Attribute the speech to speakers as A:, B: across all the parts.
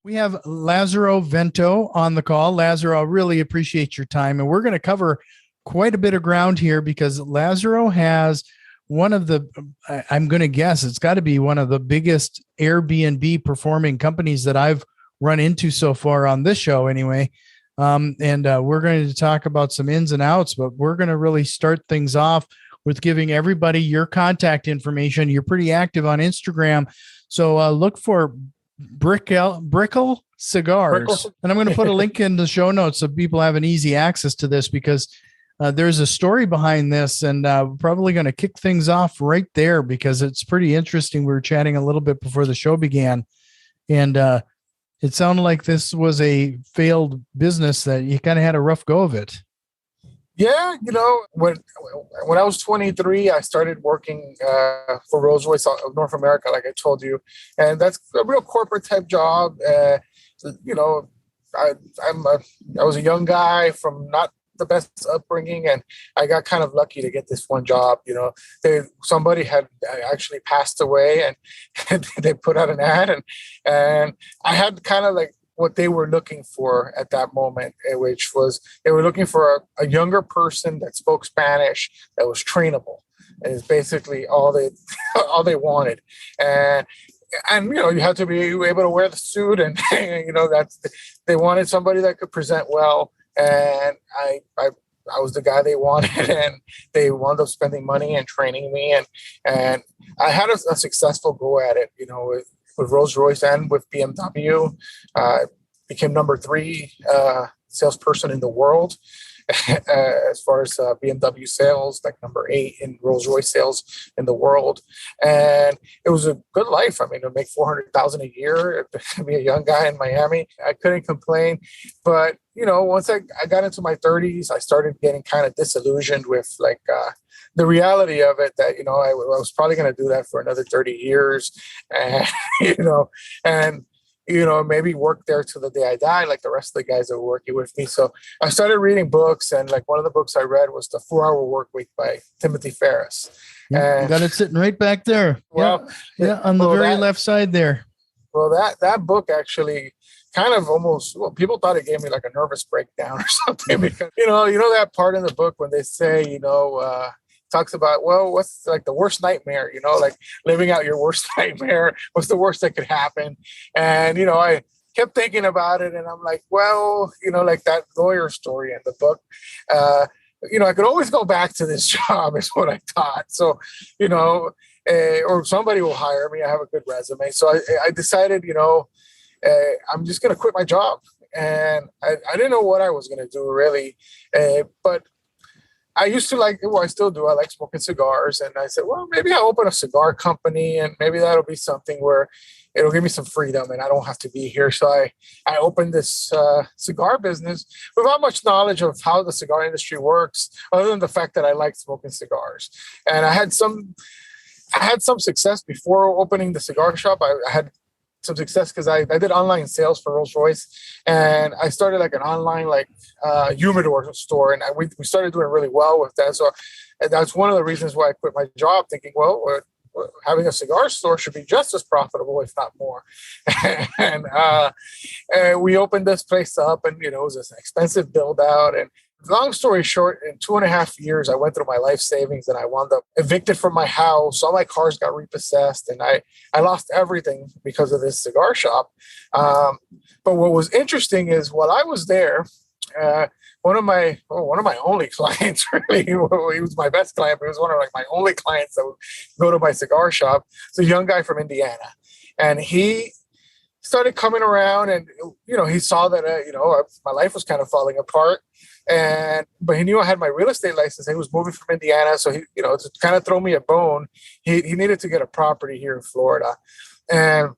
A: We have Lazaro Vento on the call. Lazaro, I really appreciate your time. And we're going to cover quite a bit of ground here because Lazaro has one of the, I'm going to guess it's got to be one of the biggest Airbnb performing companies that I've run into so far on this show anyway. And we're going to talk about some ins and outs, but we're going to really start things off with giving everybody your contact information. You're pretty active on Instagram. So look for Brickle Cigars. And I'm going to put a link in the show notes so people have an easy access to this because there's a story behind this, and we're probably going to kick things off right there because it's pretty interesting. We were chatting a little bit before the show began, and it sounded like this was a failed business that you kind of had a rough go of it.
B: Yeah, when I was 23, I started working for Rolls-Royce of North America, like I told you, and that's a real corporate type job. I was a young guy from not the best upbringing, and I got kind of lucky to get this one job. Somebody had actually passed away, and they put out an ad, and I had kind of like what they were looking for at that moment, which was they were looking for a younger person that spoke Spanish that was trainable. And it's basically all they wanted. And you had to be able to wear the suit, and they wanted somebody that could present well. And I was the guy they wanted, and they wound up spending money and training me, and I had a successful go at it. With Rolls-Royce and with BMW, became number 3 salesperson in the world as far as BMW sales, like number 8 in Rolls-Royce sales in the world. And it was a good life. I mean, to make $400,000 a year, to be a young guy in Miami, I couldn't complain. But, once I got into my 30s, I started getting kind of disillusioned with the reality of it that, I was probably going to do that for another 30 years. And, maybe work there till the day I die, like the rest of the guys that were working with me. So I started reading books, and like one of the books I read was The 4-Hour Workweek by Timothy Ferriss.
A: And you got it sitting right back there. Well, yeah, on the very left side there.
B: Well, that book actually kind of people thought it gave me like a nervous breakdown or something because, that part in the book when they say, talks about, well, what's like the worst nightmare, like living out your worst nightmare. What's the worst that could happen? And, I kept thinking about it, and I'm like, well, like that lawyer story in the book, I could always go back to this job is what I thought. So, or somebody will hire me. I have a good resume. So I decided, I'm just going to quit my job. And I didn't know what I was going to do really. But I used to I still do. I like smoking cigars. And I said, well, maybe I'll open a cigar company, and maybe that'll be something where it'll give me some freedom and I don't have to be here. So I opened this cigar business without much knowledge of how the cigar industry works, other than the fact that I like smoking cigars. And I had some success before opening the cigar shop. I had some success because I did online sales for Rolls-Royce, and I started like an online humidor store, and we started doing really well with that. So that's one of the reasons why I quit my job, thinking, well, having a cigar store should be just as profitable, if not more. and we opened this place up, and it was an expensive build out. And long story short, in 2.5 years, I went through my life savings, and I wound up evicted from my house. All my cars got repossessed, and I lost everything because of this cigar shop. But what was interesting is while I was there, one of my only clients, really, he was my best client, but he was one of my only clients that would go to my cigar shop. It's a young guy from Indiana, and he started coming around, and he saw that my life was kind of falling apart. But he knew I had my real estate license. He was moving from Indiana, so he, to kind of throw me a bone, he needed to get a property here in Florida, and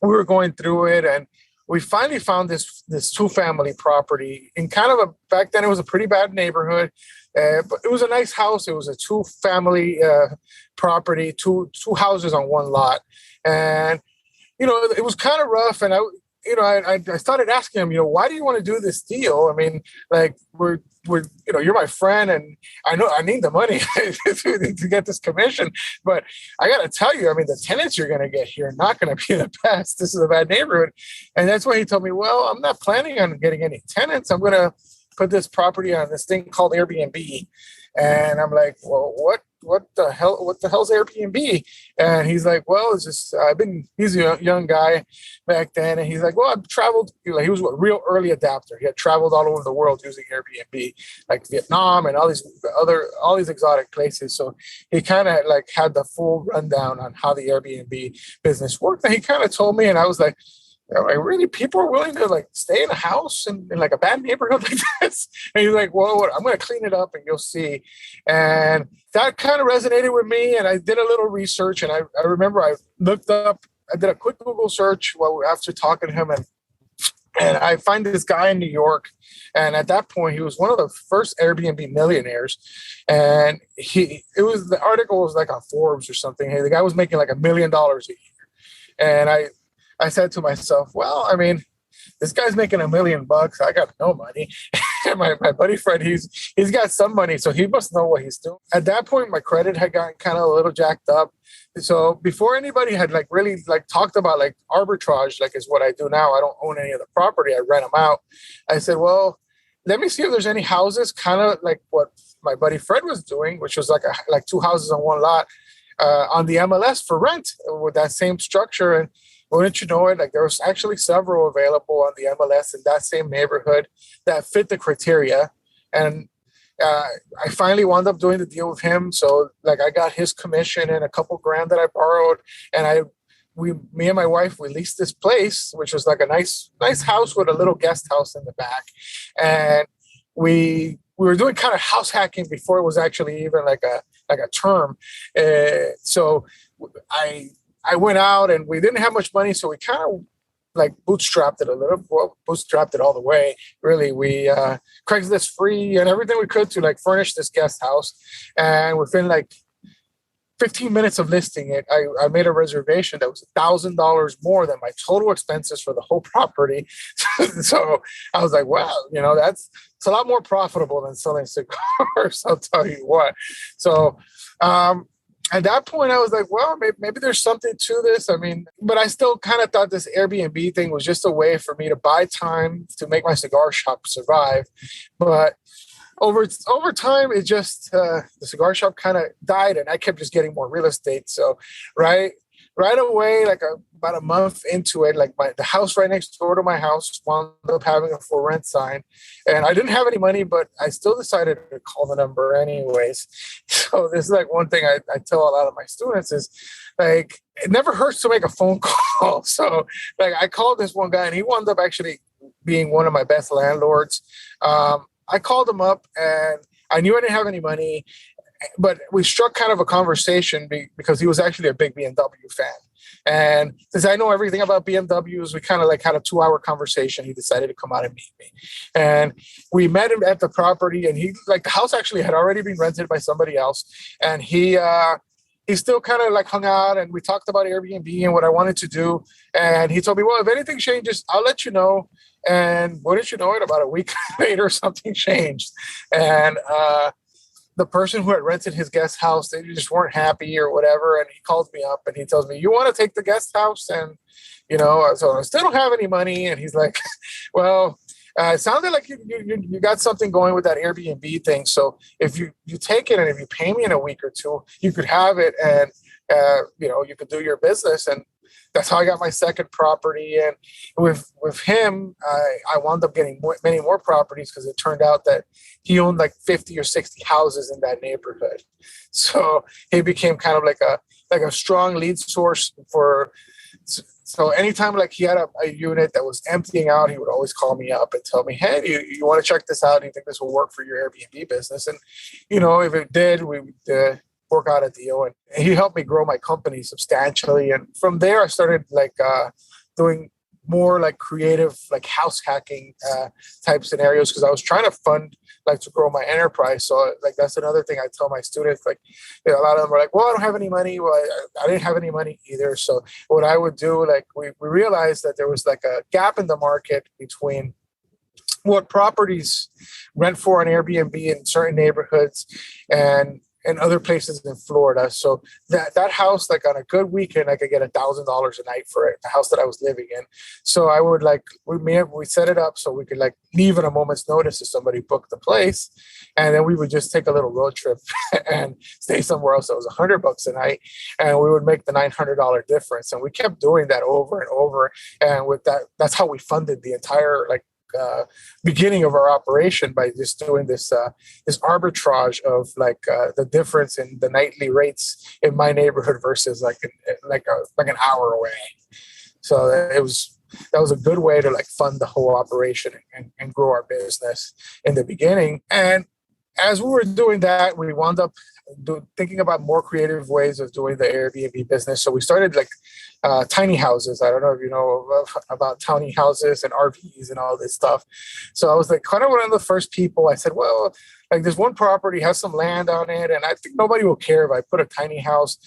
B: we were going through it, and we finally found this 2-family property in kind of back then it was a pretty bad neighborhood, but it was a nice house. It was a 2-family property, two houses on one lot, and it was kind of rough, and I started asking him, why do you want to do this deal? I mean, like we're you're my friend, and I know I need the money to get this commission, but I got to tell you, I mean, the tenants you're going to get here are not going to be the best. This is a bad neighborhood, and that's why he told me, well, I'm not planning on getting any tenants. I'm going to put this property on this thing called Airbnb. And I'm like, well, what the hell's Airbnb? And he's like, well, it's just, he's a young guy back then. And he's like, well, I've traveled, he was a real early adapter. He had traveled all over the world using Airbnb, like Vietnam and all these exotic places. So he kind of like had the full rundown on how the Airbnb business worked. And he kind of told me, and I was like, really, people are willing to like stay in a house in like a bad neighborhood like this? And he's like, well, I'm going to clean it up and you'll see. And that kind of resonated with me. And I did a little research, and I remember I did a quick Google search after talking to him, and I find this guy in New York. And at that point, he was one of the first Airbnb millionaires. And the article was like on Forbes or something. Hey, the guy was making like $1 million a year. And I said to myself, well, I mean, this guy's making $1 million. I got no money. my buddy Fred, he's got some money, so he must know what he's doing. At that point, my credit had gotten kind of a little jacked up. So before anybody had like really like talked about like arbitrage, like is what I do now. I don't own any of the property. I rent them out. I said, well, let me see if there's any houses kind of like what my buddy Fred was doing, which was like 2 houses on one lot on the MLS for rent with that same structure. And wouldn't you know it, like there was actually several available on the MLS in that same neighborhood that fit the criteria. And I finally wound up doing the deal with him. So like I got his commission and a couple grand that I borrowed. And me and my wife, we leased this place, which was like a nice house with a little guest house in the back. And we were doing kind of house hacking before it was actually even like a term. So I went out, and we didn't have much money, so we kind of like bootstrapped it a little. Well, bootstrapped it all the way. Really, we Craigslist free and everything we could to like furnish this guest house. And within like 15 minutes of listing it, I made a reservation that was $1,000 more than my total expenses for the whole property. So I was like, wow, it's a lot more profitable than selling cigars. I'll tell you what. So. At that point, I was like, well, maybe there's something to this. I mean, but I still kind of thought this Airbnb thing was just a way for me to buy time to make my cigar shop survive. But over time, it just, the cigar shop kind of died, and I kept just getting more real estate. So right away, like about a month into it, like the house right next door to my house wound up having a for rent sign, and I didn't have any money, but I still decided to call the number anyways. So this is like one thing I tell a lot of my students is like, it never hurts to make a phone call. So like I called this one guy, and he wound up actually being one of my best landlords. I called him up, and I knew I didn't have any money, but we struck kind of a conversation because he was actually a big BMW fan. And since I know everything about BMWs, we kind of like had a 2-hour conversation. He decided to come out and meet me. And we met him at the property, and the house actually had already been rented by somebody else. And he still kind of like hung out, and we talked about Airbnb and what I wanted to do. And he told me, well, if anything changes, I'll let you know. And wouldn't you know it, about a week later, something changed. And the person who had rented his guest house, they just weren't happy or whatever. And he calls me up, and he tells me, you want to take the guest house? And, so I still don't have any money. And he's like, well, it sounded like you got something going with that Airbnb thing. So if you take it, and if you pay me in a week or two, you could have it, and, you could do your business. And that's how I got my second property. And with him, I wound up getting many more properties, because it turned out that he owned like 50 or 60 houses in that neighborhood. So he became kind of like a strong lead source for. So anytime like he had a unit that was emptying out, he would always call me up and tell me, hey, you want to check this out? Do you think this will work for your Airbnb business? And, if it did, we would work out a deal. And he helped me grow my company substantially. And from there, I started like doing more like creative, like house hacking type scenarios, because I was trying to fund like to grow my enterprise. So like that's another thing I tell my students. Like, you know, a lot of them are like, "Well, I don't have any money." Well, I didn't have any money either. So what I would do, like we realized that there was like a gap in the market between what properties rent for on Airbnb in certain neighborhoods and other places in Florida. So that house, like on a good weekend, I could get $1,000 a night for it, the house that I was living in. So I would like we set it up so we could like leave at a moment's notice if somebody booked the place, and then we would just take a little road trip and stay somewhere else that was $100 a night, and we would make the $900 difference. And we kept doing that over and over, and with that, that's how we funded the entire like beginning of our operation, by just doing this this arbitrage of like the difference in the nightly rates in my neighborhood versus like an hour away. So that was a good way to like fund the whole operation and grow our business in the beginning. And as we were doing that, we wound up thinking about more creative ways of doing the Airbnb business. So we started like tiny houses. I don't know if you know about tiny houses and RVs and all this stuff. So I was like kind of one of the first people. I said, well, like this one property has some land on it, and I think nobody will care if I put a tiny house.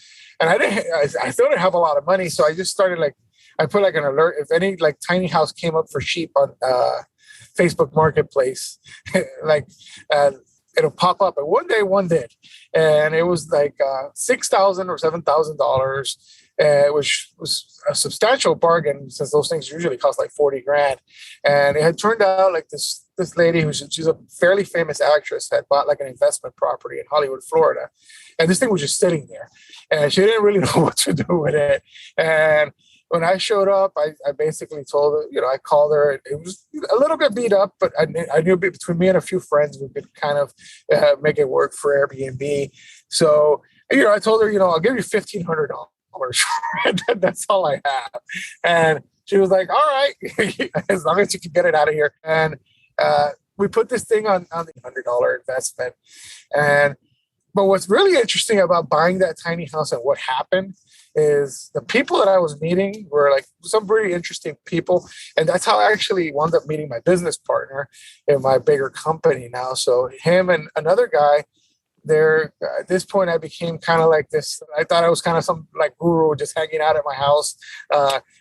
B: And I still didn't have a lot of money, so I just started like I put like an alert if any like tiny house came up for sheep on Facebook Marketplace, like. It'll pop up. And one day, one did, and it was like $6,000 or $7,000, which was a substantial bargain since those things usually cost like 40 grand. And it had turned out like this lady she's a fairly famous actress had bought like an investment property in Hollywood, Florida, and this thing was just sitting there, and she didn't really know what to do with it. And when I showed up, I basically told her, you know, I called her. It was a little bit beat up, but I knew between me and a few friends, we could kind of make it work for Airbnb. So, you know, I told her, you know, I'll give you $1,500. That's all I have. And she was like, all right, as long as you can get it out of here. And we put this thing on the $100 investment. But what's really interesting about buying that tiny house and what happened is the people that I was meeting were like some pretty interesting people. And that's how I actually wound up meeting my business partner in my bigger company now. So him and another guy there, at this point, I became kind of like this. I thought I was kind of some like guru just hanging out at my house,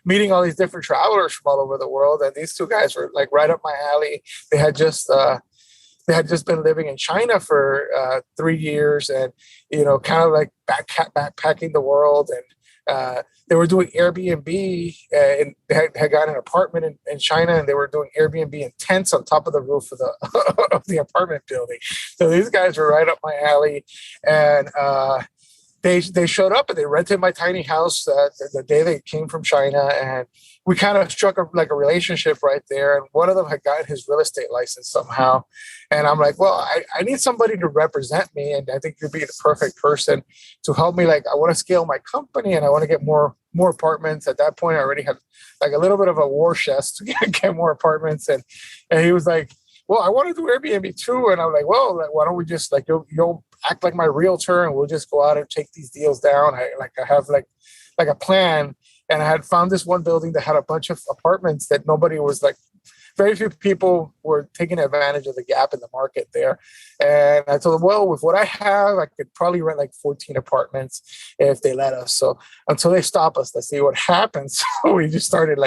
B: meeting all these different travelers from all over the world. And these two guys were like right up my alley. They had just been living in China for 3 years, and you know, kind of like backpacking the world. And they were doing Airbnb, and they had got an apartment in China, and they were doing Airbnb in tents on top of the roof of the of the apartment building. So these guys were right up my alley, and they showed up and they rented my tiny house the day they came from China, and we kind of struck a relationship right there. And one of them had gotten his real estate license somehow. And I'm like, well, I need somebody to represent me. And I think you'd be the perfect person to help me. Like, I want to scale my company and I want to get more apartments. At that point, I already had like a little bit of a war chest to get more apartments. And he was like, well, I want to do Airbnb too. And I'm like, well, why don't we just like, you'll act like my realtor and we'll just go out and take these deals down. I have like a plan. And I had found this one building that had a bunch of apartments that nobody was like, very few people were taking advantage of the gap in the market there. And I told them, well, with what I have, I could probably rent like 14 apartments if they let us. So until they stop us, let's see what happens. So we just started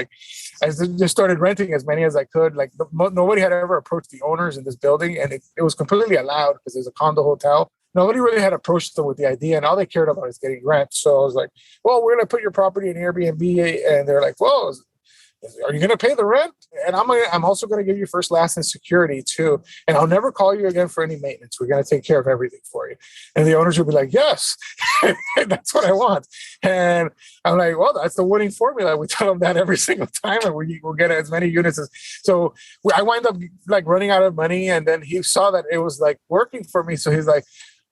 B: renting as many as I could. Like nobody had ever approached the owners in this building, and it was completely allowed because it was a condo hotel. Nobody really had approached them with the idea, and all they cared about is getting rent. So I was like, well, we're going to put your property in Airbnb. And they're like, well, are you going to pay the rent? And I'm also going to give you first, last, and security too. And I'll never call you again for any maintenance. We're going to take care of everything for you. And the owners will be like, yes, that's what I want. And I'm like, well, that's the winning formula. We tell them that every single time, and we'll get as many units as. So I wind up like running out of money. And then he saw that it was like working for me. So he's like,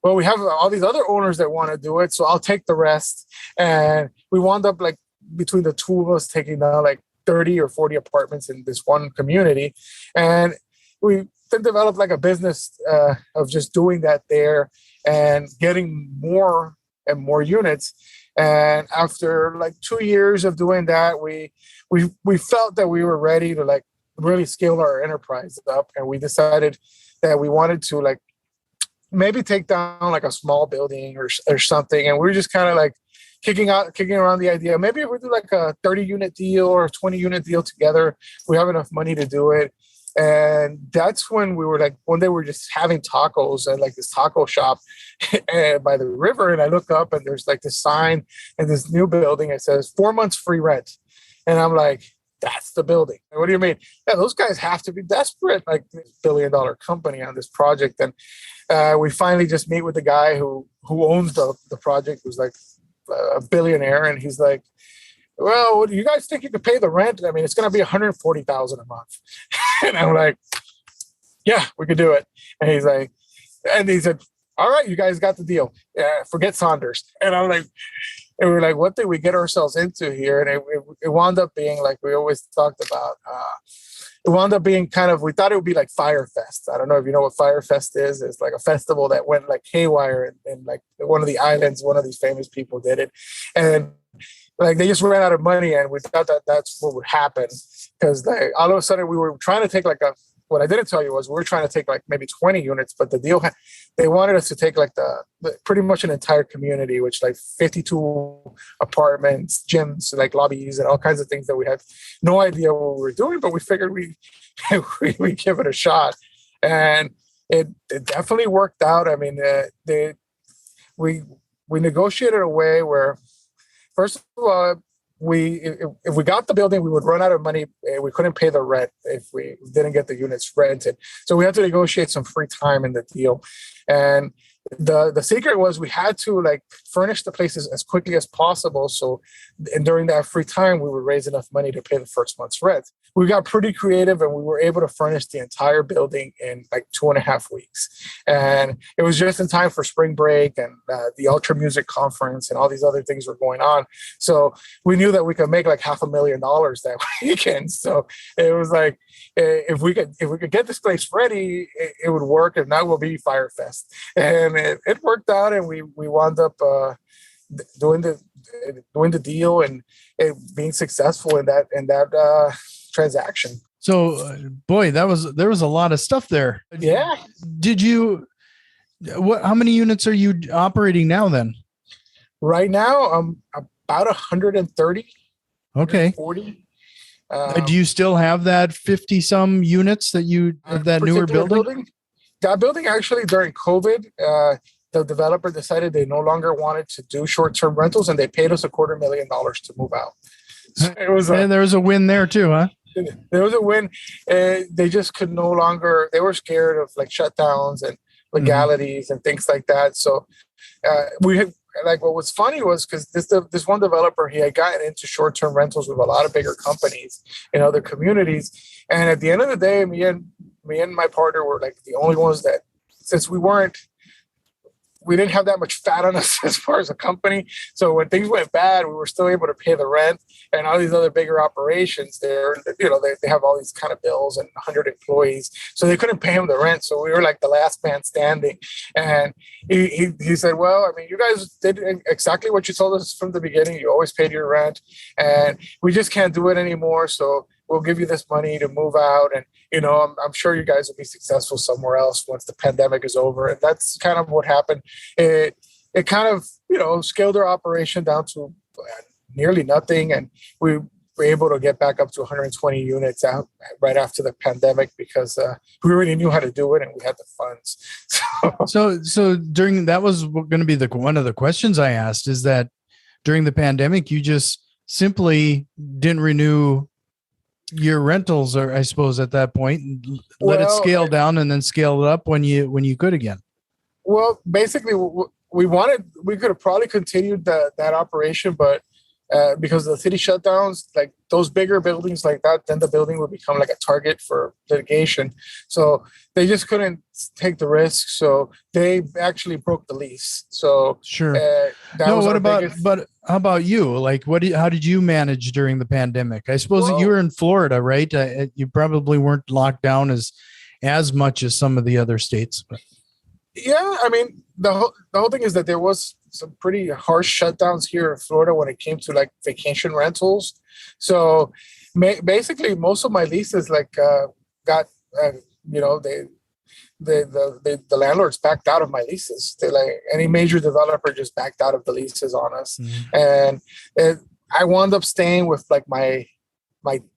B: well, we have all these other owners that want to do it, so I'll take the rest. And we wound up like between the two of us taking down like 30 or 40 apartments in this one community. And we then developed like a business of just doing that there and getting more and more units. And after like 2 years of doing that, we felt that we were ready to like really scale our enterprise up, and we decided that we wanted to like maybe take down like a small building or something. And we were just kind of like kicking around the idea. Maybe if we do like a 30 unit deal or a 20 unit deal together, we have enough money to do it. And that's when we were like, one day we're just having tacos at like this taco shop by the river. And I look up and there's like this sign in this new building. It says 4 months free rent. And I'm like, that's the building. What do you mean? Yeah, those guys have to be desperate, like this $1 billion company on this project. And we finally just meet with the guy who owns the project, who's like a billionaire. And he's like, well, what do you guys think you could pay the rent? I mean, it's going to be $140,000 a month. And I'm like, yeah, we could do it. And he's like, and he said, all right, you guys got the deal. Yeah, forget Saunders. And I'm like, and we're like, what did we get ourselves into here? And it wound up being like we always talked about. It wound up being kind of, we thought it would be like Fire Fest. I don't know if you know what Fire Fest is. It's like a festival that went like haywire and like one of the islands, one of these famous people did it. And like they just ran out of money, and we thought that that's what would happen, because like all of a sudden we were trying to take like what I didn't tell you was we were trying to take like maybe 20 units, but the deal they wanted us to take like the pretty much an entire community, which like 52 apartments, gyms, like lobbies, and all kinds of things that we had no idea what we were doing, but we figured we give it a shot, and it definitely worked out. I mean, we negotiated a way where, first of all, if we got the building, we would run out of money. We couldn't pay the rent if we didn't get the units rented. So we had to negotiate some free time in the deal. And the secret was we had to like furnish the places as quickly as possible. So and during that free time, we would raise enough money to pay the first month's rent. We got pretty creative, and we were able to furnish the entire building in like 2.5 weeks. And it was just in time for spring break and the Ultra Music Conference and all these other things were going on. So we knew that we could make like $500,000 that weekend. So it was like, if we could get this place ready, it would work. If not, we'll be Fire Fest. And it worked out, and we wound up doing the deal and it being successful in that transaction.
A: So, boy, there was a lot of stuff there.
B: Yeah.
A: Did you? How many units are you operating now? Then,
B: right now, I'm about 130.
A: Okay.
B: 40.
A: Do you still have that 50 some units that you of that newer building?
B: That building actually during COVID, the developer decided they no longer wanted to do short-term rentals, and they paid us $250,000 to move out. So it was
A: there was a win there too, huh?
B: There was a win. They just could no longer. They were scared of like shutdowns and legalities and things like that. So we had. Like what was funny was because this one developer, he had gotten into short-term rentals with a lot of bigger companies in other communities, and at the end of the day, me and my partner were like the only ones that, since we didn't have that much fat on us as far as a company. So when things went bad, we were still able to pay the rent. And all these other bigger operations, they have all these kind of bills and 100 employees. So they couldn't pay them the rent. So we were like the last man standing. And he said, well, I mean, you guys did exactly what you told us from the beginning. You always paid your rent, and we just can't do it anymore. So we'll give you this money to move out. And, I'm sure you guys will be successful somewhere else once the pandemic is over. And that's kind of what happened. It kind of, scaled our operation down to nearly nothing. And we were able to get back up to 120 units out right after the pandemic because we already knew how to do it and we had the funds.
A: So during that was going to be one of the questions I asked, is that during the pandemic, you just simply didn't renew your rentals, or I suppose at that point, let it scale down and then scale it up when you could again.
B: Well, basically, we could have probably continued that operation, but because of the city shutdowns, like those bigger buildings like that, then the building would become like a target for litigation. So they just couldn't take the risk. So they actually broke the lease. So
A: sure. But how about you? Like, how did you manage during the pandemic? I suppose that you were in Florida, right? You probably weren't locked down as much as some of the other states. But.
B: Yeah, I mean, the whole thing is that there was some pretty harsh shutdowns here in Florida when it came to like vacation rentals. So basically, most of my leases got uh, you know the landlords backed out of my leases. They like any major developer just backed out of the leases on us,
A: Mhm.
B: and I wound up staying with like my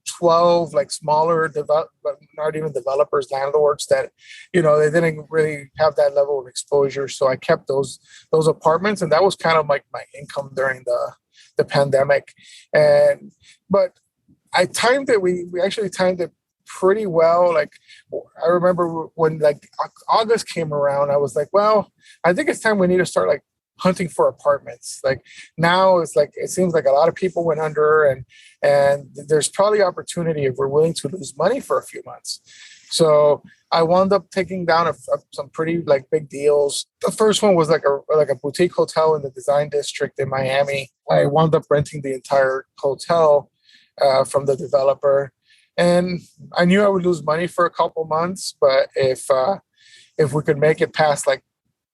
B: 12 like smaller but not even developers, landlords that they didn't really have that level of exposure. So I kept those apartments, and that was kind of like my income during the pandemic. And but I timed it. We actually timed it pretty well. Like I remember when like August came around, I was like, well, I think it's time we need to start like hunting for apartments. Like now it's like it seems like a lot of people went under, and there's probably opportunity if we're willing to lose money for a few months. So I wound up taking down some pretty like big deals. The first one was like a boutique hotel in the design district in Miami. I wound up renting the entire hotel from the developer, and I knew I would lose money for a couple months, but if we could make it past like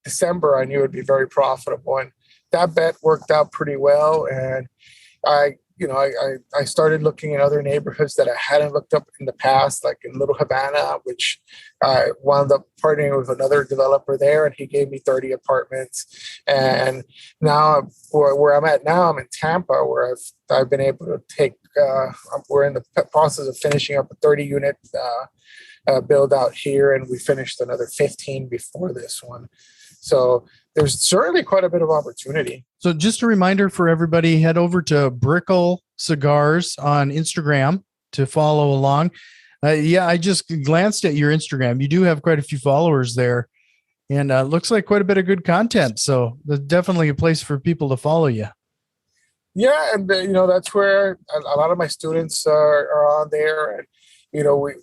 B: December, I knew it'd be very profitable, and that bet worked out pretty well. And I started looking in other neighborhoods that I hadn't looked up in the past, like in Little Havana, which I wound up partnering with another developer there, and he gave me 30 apartments. And now where I'm at now, I'm in Tampa, where I've been able to take. We're in the process of finishing up a 30 unit build out here, and we finished another 15 before this one. So there's certainly quite a bit of opportunity.
A: So just a reminder for everybody, head over to Brickle Cigars on Instagram to follow along. I just glanced at your Instagram. You do have quite a few followers there, and looks like quite a bit of good content. So there's definitely a place for people to follow you.
B: Yeah, and that's where a lot of my students are on there. And we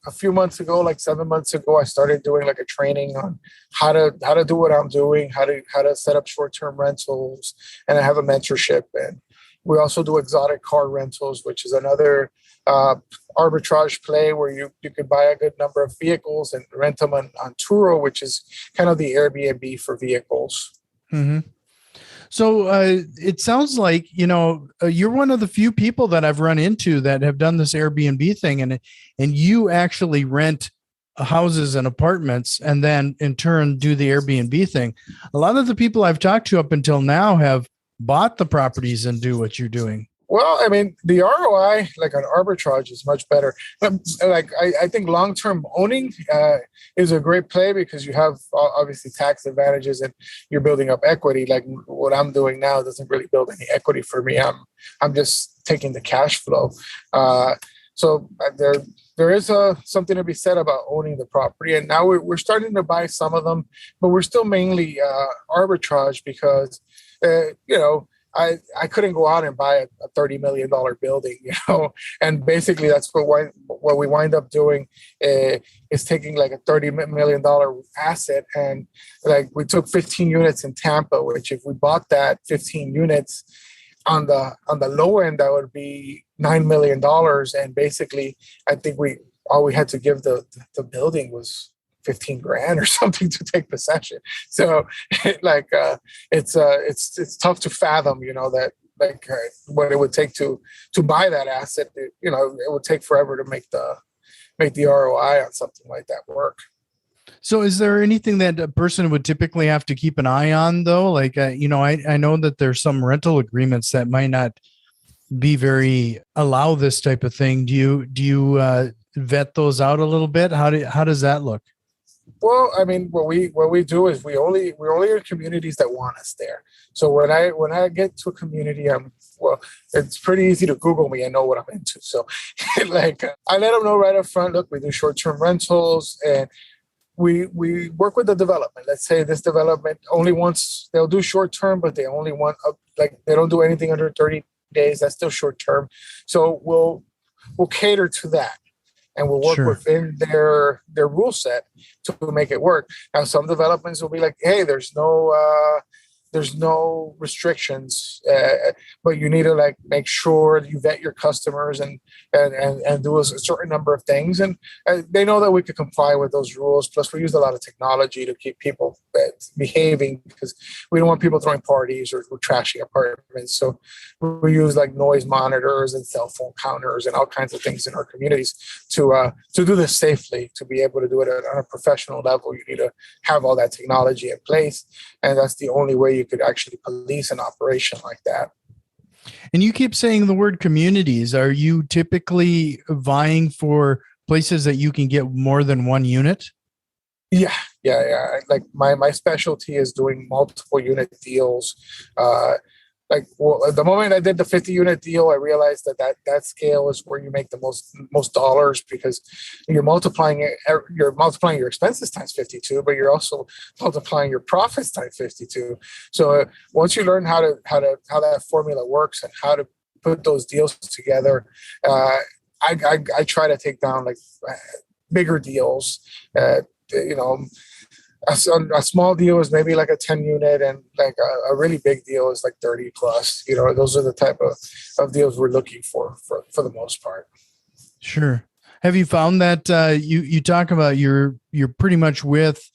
B: a few months ago, like 7 months ago, I started doing like a training on how to do what I'm doing, how to set up short-term rentals, and I have a mentorship. And we also do exotic car rentals, which is another arbitrage play where you could buy a good number of vehicles and rent them on Turo, which is kind of the Airbnb for vehicles.
A: Mm-hmm. So it sounds like, you're one of the few people that I've run into that have done this Airbnb thing, and you actually rent houses and apartments and then in turn do the Airbnb thing. A lot of the people I've talked to up until now have bought the properties and do what you're doing.
B: Well, I mean, the ROI, like on arbitrage, is much better. Like I think long-term owning is a great play because you have obviously tax advantages and you're building up equity. Like what I'm doing now doesn't really build any equity for me. I'm just taking the cash flow. So there is something to be said about owning the property. And now we're starting to buy some of them, but we're still mainly arbitrage because I couldn't go out and buy a $30 million building, and basically that's what we wind up doing is taking like a $30 million asset, and like we took 15 units in Tampa, which if we bought that 15 units on the low end, that would be $9 million, and basically I think all we had to give the building was 15 grand or something to take possession. So like it's tough to fathom, that like what it would take to buy that asset. It would take forever to make the ROI on something like that work.
A: So is there anything that a person would typically have to keep an eye on though? Like, I know that there's some rental agreements that might not be allow this type of thing. Do you vet those out a little bit? How does that look?
B: Well, I mean, what we do is we only in communities that want us there. So when I get to a community, it's pretty easy to Google me and know what I'm into. So like I let them know right up front. Look, we do short-term rentals, and we work with the development. Let's say this development only wants, they'll do short-term, but they only want like they don't do anything under 30 days. That's still short-term. So we'll cater to that, and we'll work within their rule set to make it work. Now, some developments will be like, hey, there's no there's no restrictions, but you need to like make sure you vet your customers and do a certain number of things. And they know that we could comply with those rules. Plus, we use a lot of technology to keep people behaving, because we don't want people throwing parties or trashing apartments. So we use like noise monitors and cell phone counters and all kinds of things in our communities to do this safely. To be able to do it on a professional level, you need to have all that technology in place, and that's the only way you could actually police an operation like that.
A: And you keep saying the word communities. Are you typically vying for places that you can get more than one unit?
B: Yeah. Like my specialty is doing multiple unit deals. The moment I did the 50 unit deal, I realized that scale is where you make the most dollars, because you're multiplying your expenses times 52, but you're also multiplying your profits times 52. So once you learn how that formula works and how to put those deals together, I try to take down like bigger deals. A small deal is maybe like a 10 unit, and like a really big deal is like 30 plus. Those are the type of deals we're looking for the most part.
A: Sure. Have you found that you talk about you're pretty much with,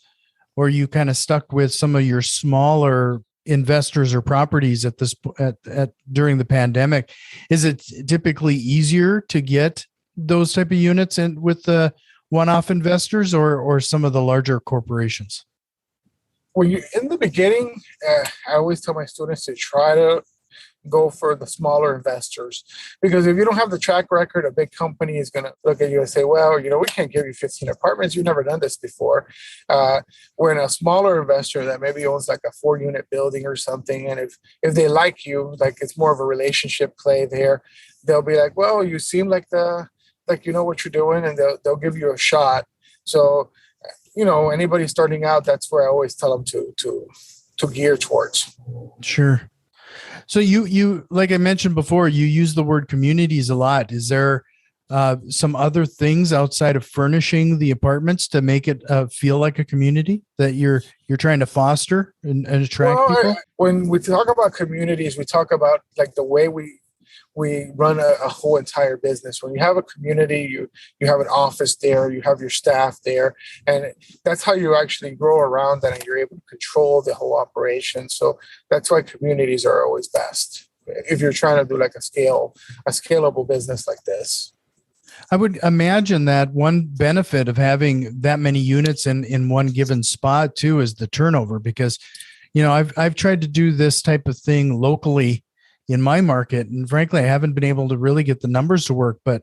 A: or you kind of stuck with some of your smaller investors or properties at during the pandemic? Is it typically easier to get those type of units in with the one-off investors or some of the larger corporations?
B: When you in the beginning, I always tell my students to try to go for the smaller investors, because if you don't have the track record, a big company is going to look at you and say, well, we can't give you 15 apartments. You've never done this before. When a smaller investor that maybe owns like a 4-unit building or something, and if they like you, like it's more of a relationship play there, they'll be like, well, you seem like you know what you're doing, and they'll give you a shot. So, anybody starting out, that's where I always tell them to gear towards.
A: Sure. So you like I mentioned before, you use the word communities a lot. Is there some other things outside of furnishing the apartments to make it feel like a community that you're trying to foster and attract people?
B: When we talk about communities, we talk about like the way we run a whole entire business. When you have a community, you have an office there, you have your staff there, and that's how you actually grow around that, and you're able to control the whole operation. So that's why communities are always best if you're trying to do like a scalable business like this.
A: I would imagine that one benefit of having that many units in one given spot too is the turnover, because I've tried to do this type of thing locally in my market, and frankly, I haven't been able to really get the numbers to work. But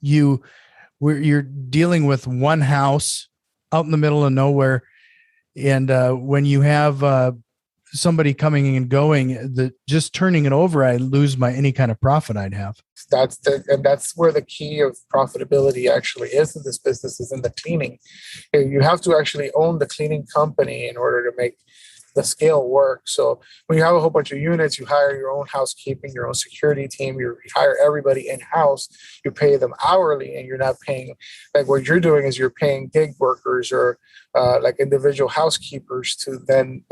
A: you're dealing with one house out in the middle of nowhere, and when you have somebody coming and going, just turning it over, I lose any kind of profit I'd have.
B: That's where the key of profitability actually is in this business, is in the cleaning. You have to actually own the cleaning company in order to make the scale work. So when you have a whole bunch of units, you hire your own housekeeping, your own security team, you hire everybody in-house, you pay them hourly, and you're not paying, like what you're doing is you're paying gig workers or like individual housekeepers to then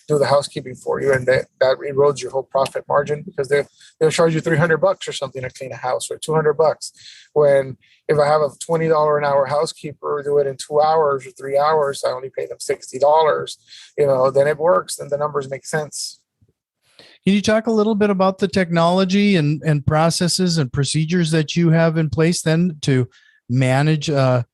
B: do the housekeeping for you. And that erodes your whole profit margin, because they'll charge you $300 or something to clean a house, or $200. When if I have a $20 an hour housekeeper do it in 2 hours or 3 hours, I only pay them $60. Then it works, and the numbers make sense.
A: Can you talk a little bit about the technology and processes and procedures that you have in place then to manage a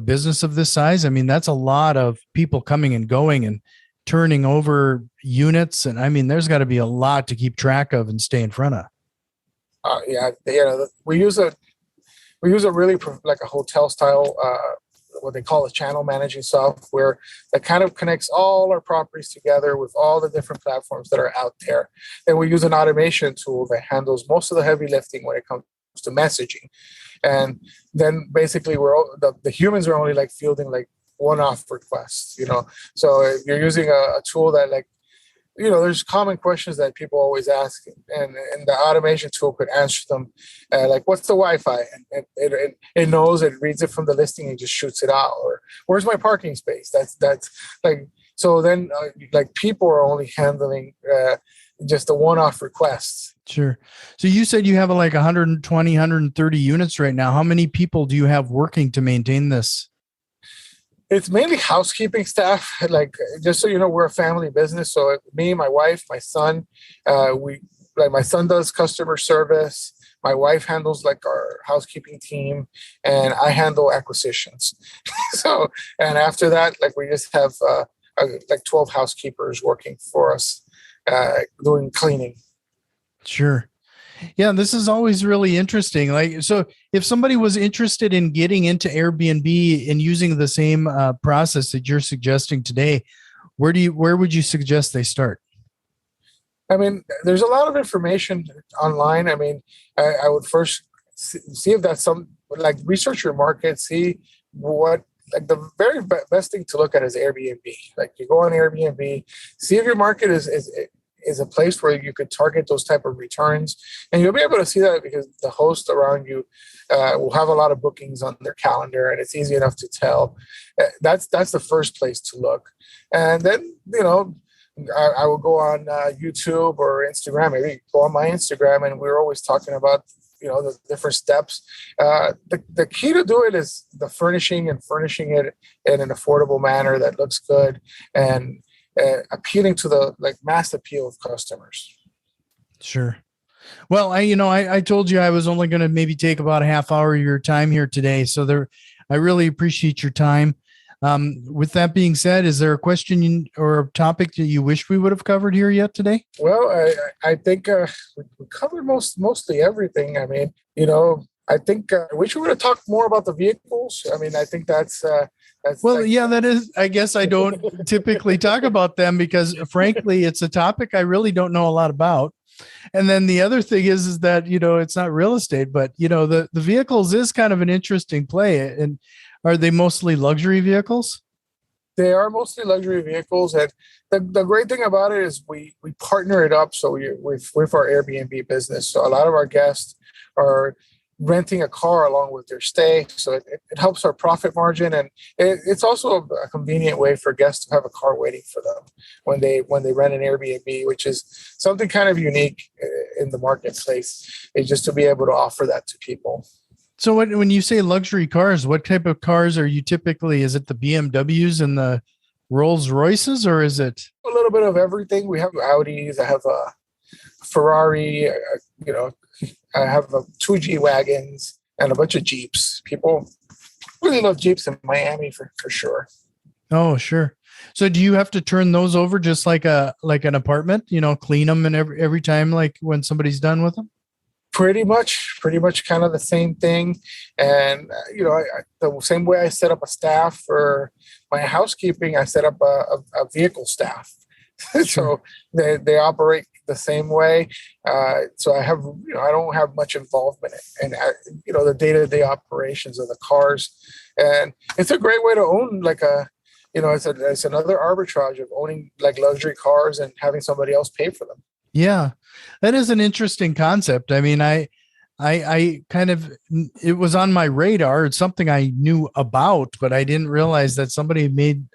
A: business of this size? I mean, that's a lot of people coming and going and turning over units, and I mean, there's got to be a lot to keep track of and stay in front of.
B: We use a really like a hotel style, what they call a channel managing software that kind of connects all our properties together with all the different platforms that are out there. And we use an automation tool that handles most of the heavy lifting when it comes to messaging. And then basically the humans are only like fielding like one-off requests, So if you're using a tool that like, there's common questions that people always ask, and the automation tool could answer them, like, what's the Wi-Fi? And it knows, it reads it from the listing and just shoots it out. Or where's my parking space? That's like, So then like people are only handling just the one-off requests.
A: Sure. So you said you have like 120, 130 units right now. How many people do you have working to maintain this?
B: It's mainly housekeeping staff. Like, just so you know, we're a family business. So me, my wife, my son, we like my son does customer service. My wife handles like our housekeeping team, and I handle acquisitions. So, and after that, like we just have like 12 housekeepers working for us, doing cleaning.
A: Sure. Yeah, this is always really interesting. Like, so if somebody was interested in getting into Airbnb and using the same process that you're suggesting today, where would you suggest they start?
B: I mean, there's a lot of information online. I mean, I would first see if that's some, like, research your market, see what, like, the very best thing to look at is Airbnb. Like, you go on Airbnb, see if your market is a place where you could target those type of returns, and you'll be able to see that because the host around you will have a lot of bookings on their calendar, and it's easy enough to tell. That's the first place to look, and then I will go on YouTube or Instagram. Maybe go on my Instagram, and we're always talking about the different steps. The key to do it is the furnishing it in an affordable manner that looks good and appealing to the mass appeal of customers.
A: Sure. Well, I told you I was only going to maybe take about a half hour of your time here today. So I really appreciate your time. With that being said, is there a question or a topic that you wish we would have covered here yet today?
B: Well, I think we covered mostly everything. I mean, I think I wish we would have talked more about the vehicles. I mean, I think that's well,
A: yeah, that is. I guess I don't typically talk about them because, frankly, it's a topic I really don't know a lot about. And then the other thing is that it's not real estate, but the vehicles is kind of an interesting play. And are they mostly luxury vehicles?
B: They are mostly luxury vehicles, and the great thing about it is we partner it up so with our Airbnb business. So a lot of our guests are renting a car along with their stay, so it helps our profit margin, and it's also a convenient way for guests to have a car waiting for them when they rent an Airbnb, which is something kind of unique in the marketplace. Is just to be able to offer that to people.
A: So when you say luxury cars, what type of cars are you typically? Is it the BMWs and the Rolls Royces, or is it
B: a little bit of everything? We have Audis. I have a Ferrari. I have two G-Wagons and a bunch of Jeeps. People really love Jeeps in Miami for sure.
A: Oh, sure. So do you have to turn those over just like an apartment, clean them and every time, like when somebody's done with them?
B: Pretty much kind of the same thing. And, the same way I set up a staff for my housekeeping, I set up a vehicle staff. So they operate the same way. So I have, I don't have much involvement in, the day-to-day operations of the cars. And it's a great way to own it's another arbitrage of owning like luxury cars and having somebody else pay for them.
A: Yeah, that is an interesting concept. I mean, I kind of, it was on my radar. It's something I knew about, but I didn't realize that somebody made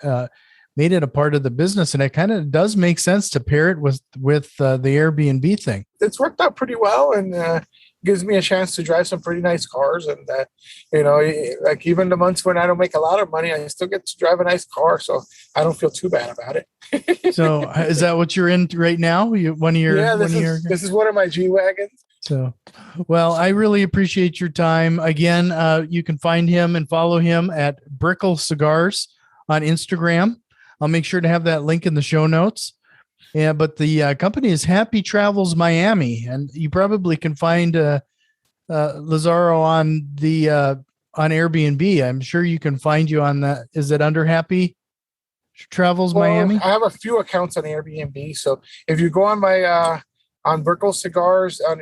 A: it a part of the business. And it kind of does make sense to pair it with the Airbnb thing.
B: It's worked out pretty well, and gives me a chance to drive some pretty nice cars. And, like even the months when I don't make a lot of money, I still get to drive a nice car. So I don't feel too bad about it.
A: So is that what you're in right now?
B: This is one of my G-Wagons.
A: So, well, I really appreciate your time. Again, you can find him and follow him at Brickell Cigars on Instagram. I'll make sure to have that link in the show notes. Yeah, but the company is Happy Travels Miami, and you probably can find Lazaro on Airbnb. I'm sure you can find you on that. Is it under Happy Travels Miami?
B: I have a few accounts on Airbnb, so if you go on my on Brickell Cigars on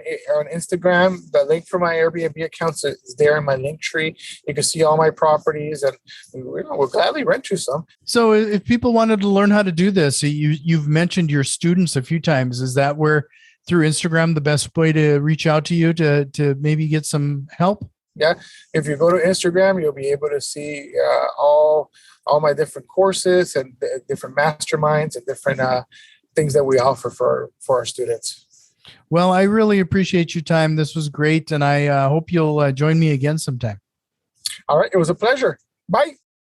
B: Instagram, the link for my Airbnb accounts is there in my link tree. You can see all my properties, and we'll gladly rent you some.
A: So if people wanted to learn how to do this, you've mentioned your students a few times. Is that where through Instagram the best way to reach out to you to maybe get some help?
B: Yeah. If you go to Instagram, you'll be able to see all my different courses and different masterminds and different things that we offer for our students.
A: Well, I really appreciate your time. This was great, and I hope you'll join me again sometime.
B: All right. It was a pleasure. Bye.